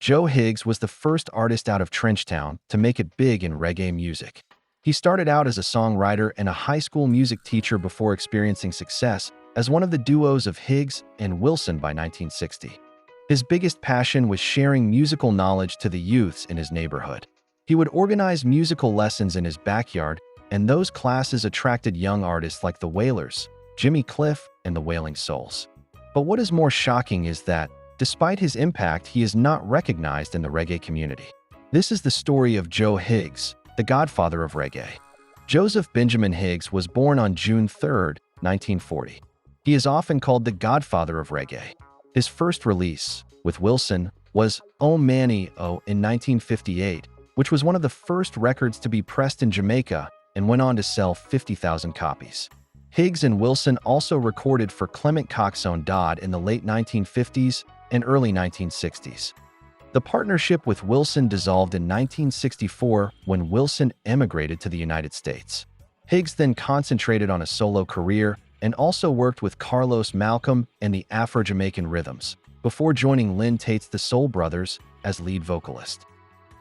Joe Higgs was the first artist out of Trenchtown to make it big in reggae music. He started out as a songwriter and a high school music teacher before experiencing success as one of the duos of Higgs and Wilson by 1960. His biggest passion was sharing musical knowledge to the youths in his neighborhood. He would organize musical lessons in his backyard, and those classes attracted young artists like the Wailers, Jimmy Cliff, and the Wailing Souls. But what is more shocking is that, despite his impact, he is not recognized in the reggae community. This is the story of Joe Higgs, the godfather of reggae. Joseph Benjamin Higgs was born on June 3, 1940. He is often called the godfather of reggae. His first release, with Wilson, was Oh Manny Oh in 1958, which was one of the first records to be pressed in Jamaica and went on to sell 50,000 copies. Higgs and Wilson also recorded for Clement Coxsone Dodd in the late 1950s and early 1960s. The partnership with Wilson dissolved in 1964 when Wilson emigrated to the United States. Higgs then concentrated on a solo career and also worked with Carlos Malcolm and the Afro-Jamaican Rhythms, before joining Lynn Tate's The Soul Brothers as lead vocalist.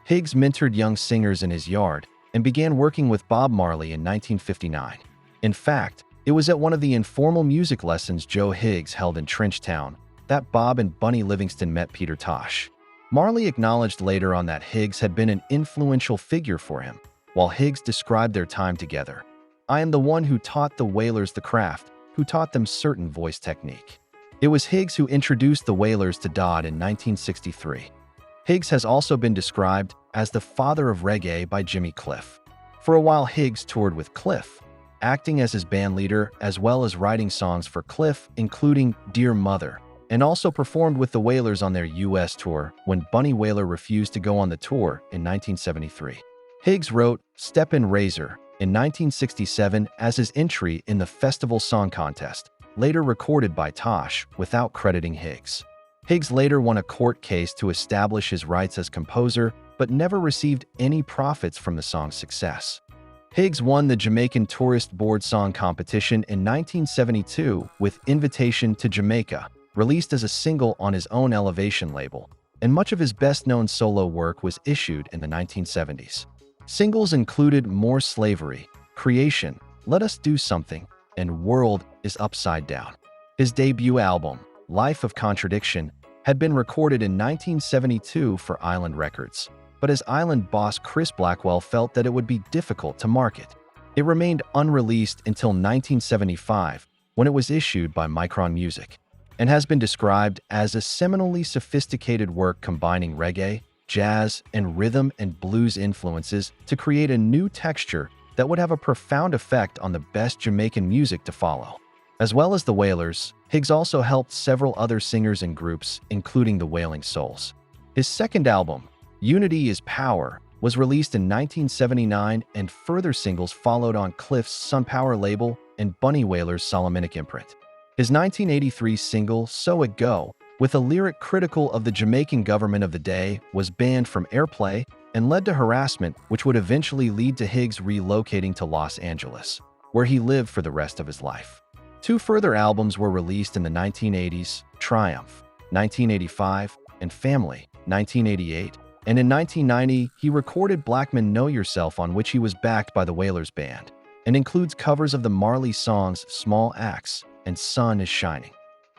Higgs mentored young singers in his yard and began working with Bob Marley in 1959. In fact, it was at one of the informal music lessons Joe Higgs held in Trenchtown that Bob and Bunny Livingston met Peter Tosh. Marley acknowledged later on that Higgs had been an influential figure for him, while Higgs described their time together. I am the one who taught the Wailers the craft, who taught them certain voice technique. It was Higgs who introduced the Wailers to Dodd in 1963. Higgs has also been described as the father of reggae by Jimmy Cliff. For a while, Higgs toured with Cliff, acting as his band leader as well as writing songs for Cliff, including Dear Mother, and also performed with the Wailers on their U.S. tour when Bunny Wailer refused to go on the tour in 1973. Higgs wrote Steppin' Razor in 1967 as his entry in the Festival Song Contest, later recorded by Tosh without crediting Higgs. Higgs later won a court case to establish his rights as composer, but never received any profits from the song's success. Higgs won the Jamaican Tourist Board Song Competition in 1972 with Invitation to Jamaica, released as a single on his own Elevation label, and much of his best-known solo work was issued in the 1970s. Singles included More Slavery, Creation, Let Us Do Something, and World is Upside Down. His debut album, Life of Contradiction, had been recorded in 1972 for Island Records, but his Island boss Chris Blackwell felt that it would be difficult to market. It remained unreleased until 1975, when it was issued by Micron Music, and has been described as a seminally sophisticated work combining reggae, jazz, and rhythm and blues influences to create a new texture that would have a profound effect on the best Jamaican music to follow. As well as the Wailers, Higgs also helped several other singers and groups, including the Wailing Souls. His second album, Unity is Power, was released in 1979, and further singles followed on Cliff's Sun Power label and Bunny Wailer's Solomonic imprint. His 1983 single, So It Go, with a lyric critical of the Jamaican government of the day, was banned from airplay and led to harassment, which would eventually lead to Higgs relocating to Los Angeles, where he lived for the rest of his life. Two further albums were released in the 1980s, Triumph, 1985, and Family, 1988, and in 1990, he recorded Blackman Know Yourself, on which he was backed by the Wailers Band, and includes covers of the Marley songs Small Axe and Sun is Shining.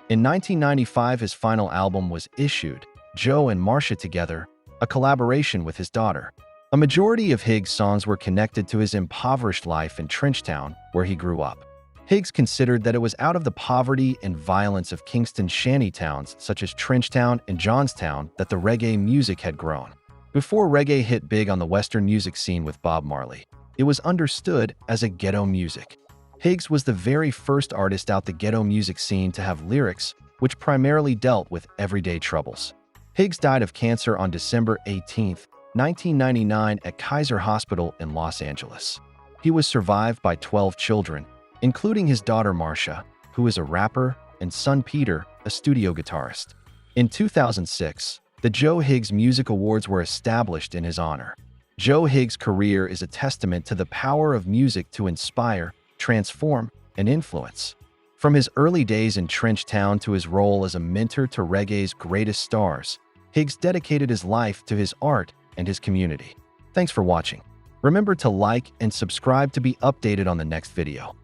In 1995, his final album was issued, Joe and Marcia Together, a collaboration with his daughter. A majority of Higgs' songs were connected to his impoverished life in Trenchtown, where he grew up. Higgs considered that it was out of the poverty and violence of Kingston shanty towns such as Trenchtown and Johnstown that the reggae music had grown. Before reggae hit big on the Western music scene with Bob Marley, it was understood as a ghetto music. Higgs was the very first artist out the ghetto music scene to have lyrics which primarily dealt with everyday troubles. Higgs died of cancer on December 18, 1999 at Kaiser Hospital in Los Angeles. He was survived by 12 children, including his daughter Marcia, who is a rapper, and son Peter, a studio guitarist. In 2006, the Joe Higgs Music Awards were established in his honor. Joe Higgs' career is a testament to the power of music to inspire, transform, and influence. From his early days in Trenchtown to his role as a mentor to reggae's greatest stars, Higgs dedicated his life to his art and his community. Thanks for watching. Remember to like and subscribe to be updated on the next video.